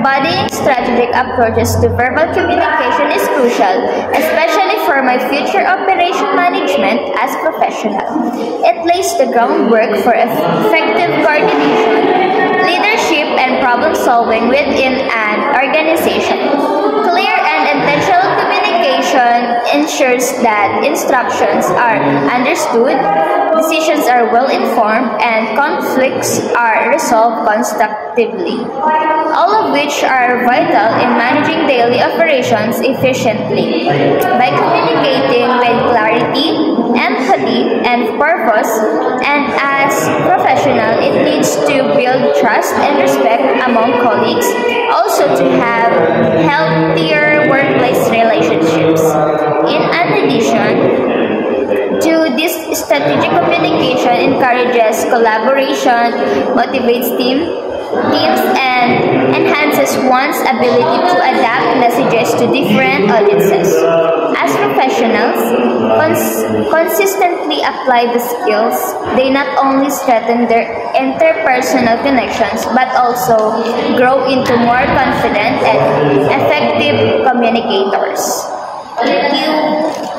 Embodying strategic approaches to verbal communication is crucial, especially for my future operation management as professional. It lays the groundwork for effective coordination, leadership, and problem solving within an organization. Clear and intentional communication ensures that instructions are understood, decisions are well informed, and conflicts are resolved constructively, all of which are vital in managing daily operations efficiently. By communicating with clarity, empathy, and purpose, and as professional, it needs to build trust and respect among colleagues, also to have healthier workplace relationships. In addition to this, strategic communication encourages collaboration, motivates teams, and enhances one's ability to adapt messages to different audiences. As professionals consistently apply the skills, they not only strengthen their interpersonal connections but also grow into more confident and effective communicators. Thank you.